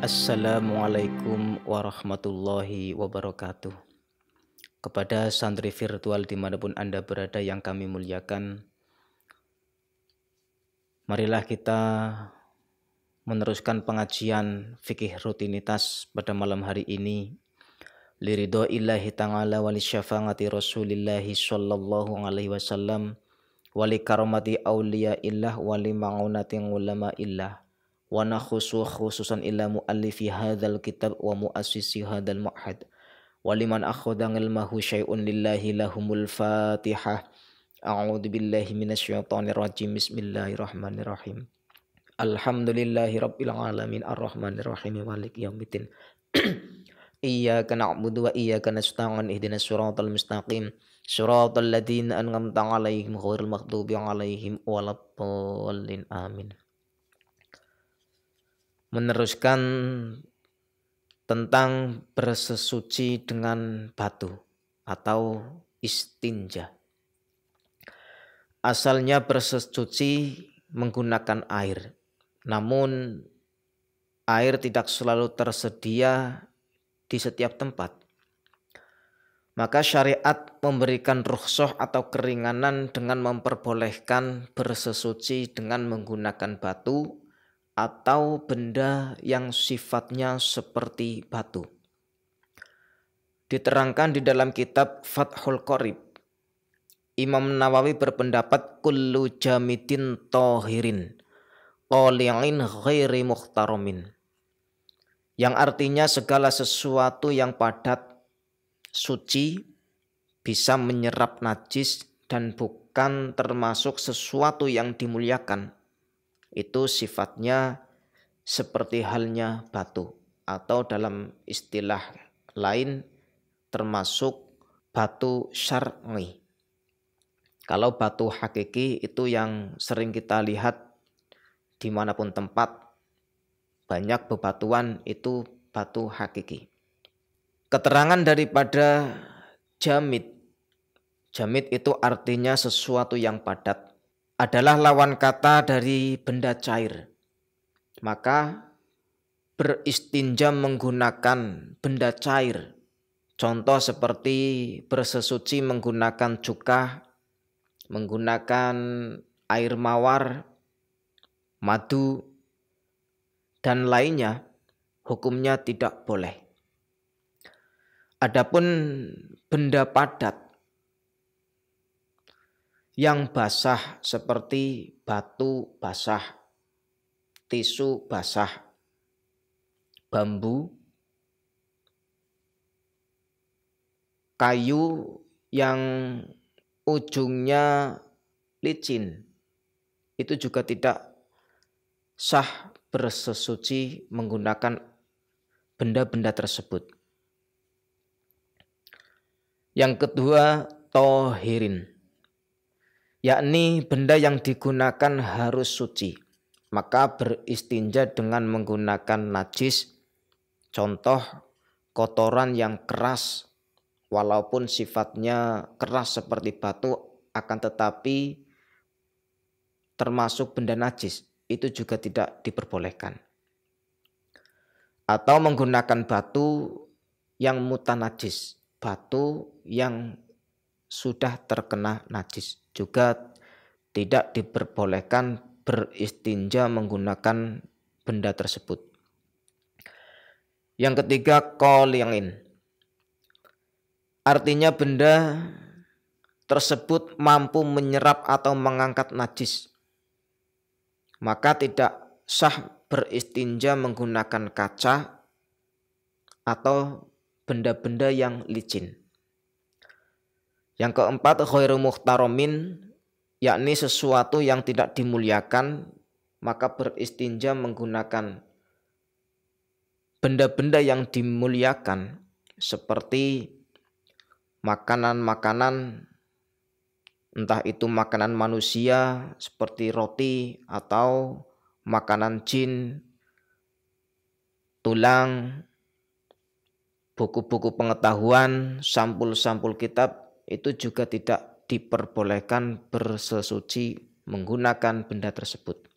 Assalamualaikum warahmatullahi wabarakatuh. Kepada santri virtual dimanapun Anda berada yang kami muliakan, marilah kita meneruskan pengajian fikih rutinitas pada malam hari ini. Liridho illahi ta'ala wali syafa'ati rasulillahi sallallahu alaihi wasallam wali karomati awliya illah wali ma'unati ulama illah wa nakhusu khususan illa muallifi hadzal kitab wa muassisi hadzal ma'had waliman akhadha ilmahu syai'un lillahi lahumul fatihah. A'udzu billahi minasyaitonir rajim. Bismillahirrahmanirrahim. Alhamdulillahi rabbil alamin arrahmanir rahim maliki yaumiddin. Iyyaka na'budu wa iyyaka nasta'in ihdinas siratal mustaqim siratal ladzina an'amta 'alaihim ghairil maghdubi 'alaihim waladdallin amin. Meneruskan tentang bersesuci dengan batu atau istinja. Asalnya bersesuci menggunakan air, namun air tidak selalu tersedia di setiap tempat. Maka syariat memberikan rukhsah atau keringanan dengan memperbolehkan bersesuci dengan menggunakan batu atau benda yang sifatnya seperti batu. Diterangkan di dalam kitab Fathul Qorib, Imam Nawawi berpendapat kullu jamidin tohirin qali'in ghairi muhtaramin, yang artinya segala sesuatu yang padat, suci, bisa menyerap najis dan bukan termasuk sesuatu yang dimuliakan. Itu sifatnya seperti halnya batu, atau dalam istilah lain termasuk batu syar'i. Kalau batu hakiki itu yang sering kita lihat dimanapun tempat, banyak bebatuan, itu batu hakiki. Keterangan daripada jamid. Jamid itu artinya sesuatu yang padat, adalah lawan kata dari benda cair. Maka beristinja menggunakan benda cair. Contoh seperti bersesuci menggunakan cuka, menggunakan air mawar, madu, dan lainnya, hukumnya tidak boleh. Adapun benda padat yang basah seperti batu basah, tisu basah, bambu, kayu yang ujungnya licin, itu juga tidak sah bersesuci menggunakan benda-benda tersebut. Yang kedua, tohirin, yakni benda yang digunakan harus suci. Maka beristinja dengan menggunakan najis, contoh kotoran yang keras, walaupun sifatnya keras seperti batu, akan tetapi termasuk benda najis, itu juga tidak diperbolehkan. Atau menggunakan batu yang mutanajis, batu yang sudah terkena najis, juga tidak diperbolehkan beristinja menggunakan benda tersebut. Yang ketiga, qali'in, artinya benda tersebut mampu menyerap atau mengangkat najis. Maka tidak sah beristinja menggunakan kaca atau benda-benda yang licin. Yang keempat, ghairu muhtaramin, yakni sesuatu yang tidak dimuliakan, maka beristinja menggunakan benda-benda yang dimuliakan seperti makanan-makanan, entah itu makanan manusia seperti roti atau makanan jin, tulang, buku-buku pengetahuan, sampul-sampul kitab, itu juga tidak diperbolehkan bersesuci menggunakan benda tersebut.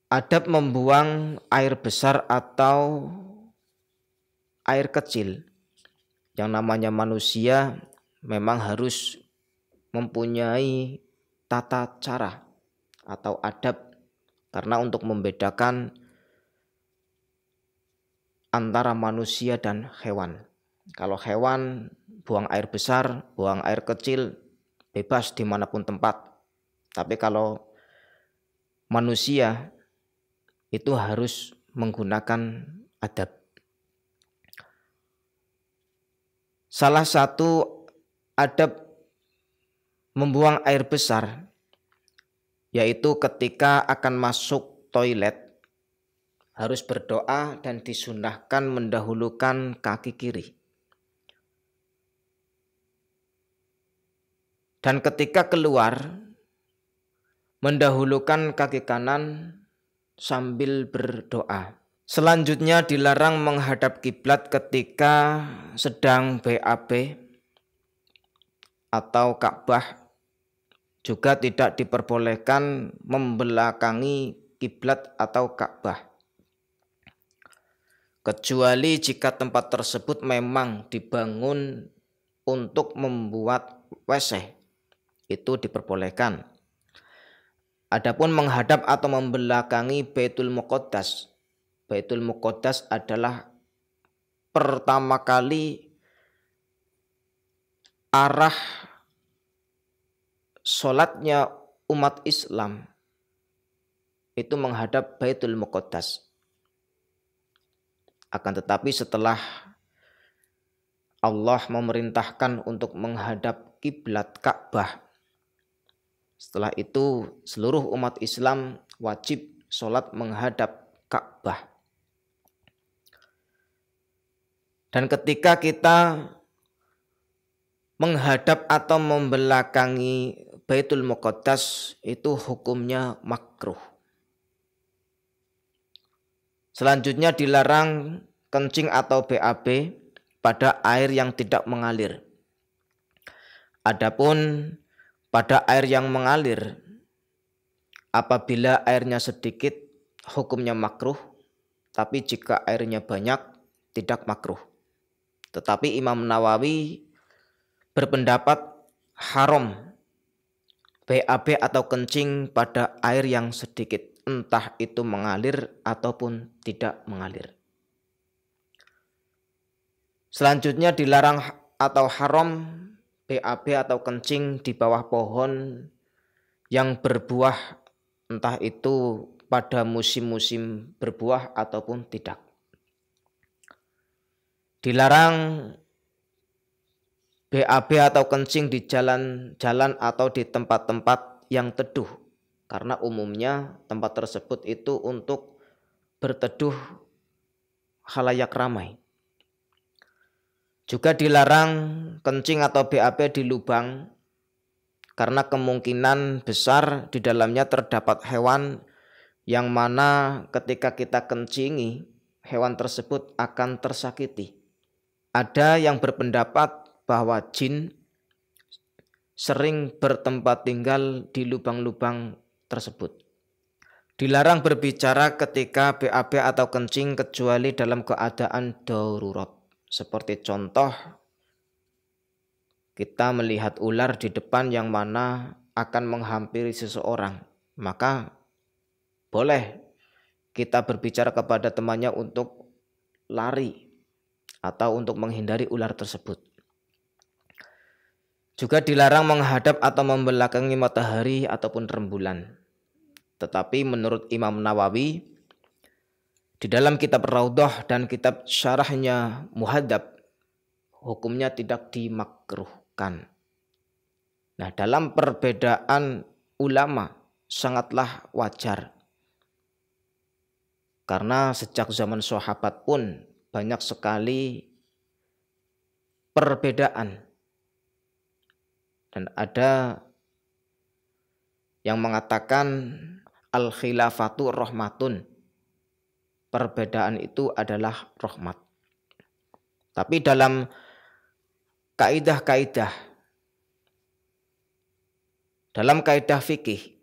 adab membuang air besar atau air kecil. Yang namanya manusia memang harus mempunyai tata cara atau adab, karena untuk membedakan antara manusia dan hewan. Kalau hewan buang air besar, buang air kecil, bebas dimanapun tempat. Tapi kalau manusia itu harus menggunakan adab. Salah satu adab membuang air besar yaitu ketika akan masuk toilet harus berdoa dan disunahkan mendahulukan kaki kiri. Dan ketika keluar mendahulukan kaki kanan sambil berdoa. Selanjutnya dilarang menghadap kiblat ketika sedang BAB atau Ka'bah. Juga tidak diperbolehkan membelakangi kiblat atau Ka'bah. Kecuali jika tempat tersebut memang dibangun untuk membuat WC, itu diperbolehkan. Adapun menghadap atau membelakangi Baitul Muqaddas. Baitul Muqaddas adalah pertama kali arah sholatnya umat Islam itu menghadap Baitul Muqaddas. Akan tetapi setelah Allah memerintahkan untuk menghadap kiblat Ka'bah, setelah itu seluruh umat Islam wajib sholat menghadap Ka'bah. Dan ketika kita menghadap atau membelakangi Baitul Muqaddas itu hukumnya makruh. Selanjutnya dilarang kencing atau BAB pada air yang tidak mengalir. Adapun pada air yang mengalir, apabila airnya sedikit hukumnya makruh, tapi jika airnya banyak tidak makruh. Tetapi Imam Nawawi berpendapat haram BAB atau kencing pada air yang sedikit, entah itu mengalir ataupun tidak mengalir. Selanjutnya dilarang atau haram BAB atau kencing di bawah pohon yang berbuah, entah itu pada musim-musim berbuah ataupun tidak. Dilarang BAB atau kencing di jalan-jalan atau di tempat-tempat yang teduh, karena umumnya tempat tersebut itu untuk berteduh khalayak ramai. Juga dilarang kencing atau BAB di lubang, karena kemungkinan besar di dalamnya terdapat hewan yang mana ketika kita kencingi, hewan tersebut akan tersakiti. Ada yang berpendapat bahwa jin sering bertempat tinggal di lubang-lubang tersebut. Dilarang berbicara ketika BAB atau kencing kecuali dalam keadaan darurat. Seperti contoh, kita melihat ular di depan yang mana akan menghampiri seseorang, maka boleh kita berbicara kepada temannya untuk lari atau untuk menghindari ular tersebut. Juga dilarang menghadap atau membelakangi matahari ataupun rembulan. Tetapi menurut Imam Nawawi, di dalam kitab Raudhah dan kitab syarahnya Muhadzab, hukumnya tidak dimakruhkan. Nah, dalam perbedaan ulama sangatlah wajar. Karena sejak zaman sahabat pun banyak sekali perbedaan. Dan ada yang mengatakan al-khilafatu rahmatun. Perbedaan itu adalah rahmat. Tapi dalam kaidah-kaidah, dalam kaidah fikih,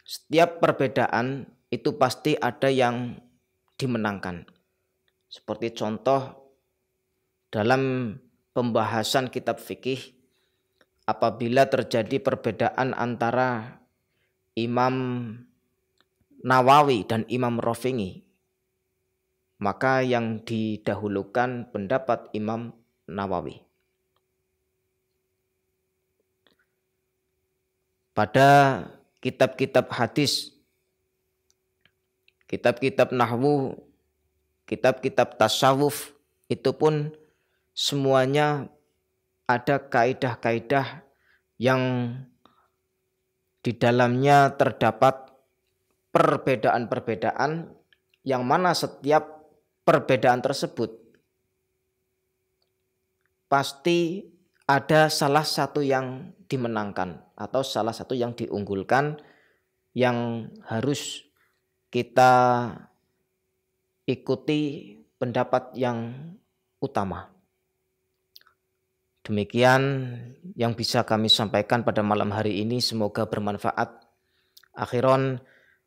setiap perbedaan itu pasti ada yang dimenangkan. Seperti contoh dalam pembahasan kitab fikih, apabila terjadi perbedaan antara Imam Nawawi dan Imam Rafi'i, maka yang didahulukan pendapat Imam Nawawi. Pada kitab-kitab hadis, kitab-kitab nahwu, kitab-kitab tasawuf, itu pun semuanya ada kaidah-kaidah yang di dalamnya terdapat perbedaan-perbedaan, yang mana setiap perbedaan tersebut pasti ada salah satu yang dimenangkan atau salah satu yang diunggulkan, yang harus kita ikuti pendapat yang utama. Demikian yang bisa kami sampaikan pada malam hari ini, semoga bermanfaat. Akhiran,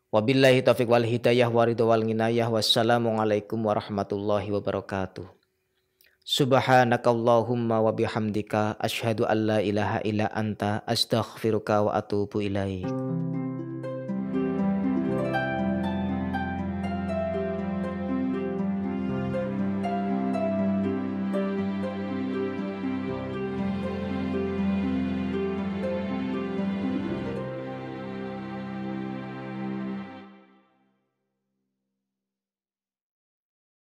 wabillahi taufiq wal hidayah wa ridha wal nginayah. Wassalamualaikum warahmatullahi wabarakatuh. Subhanakallahumma wa bihamdika asyhadu an la ilaha illa anta astaghfiruka wa atubu ilaik.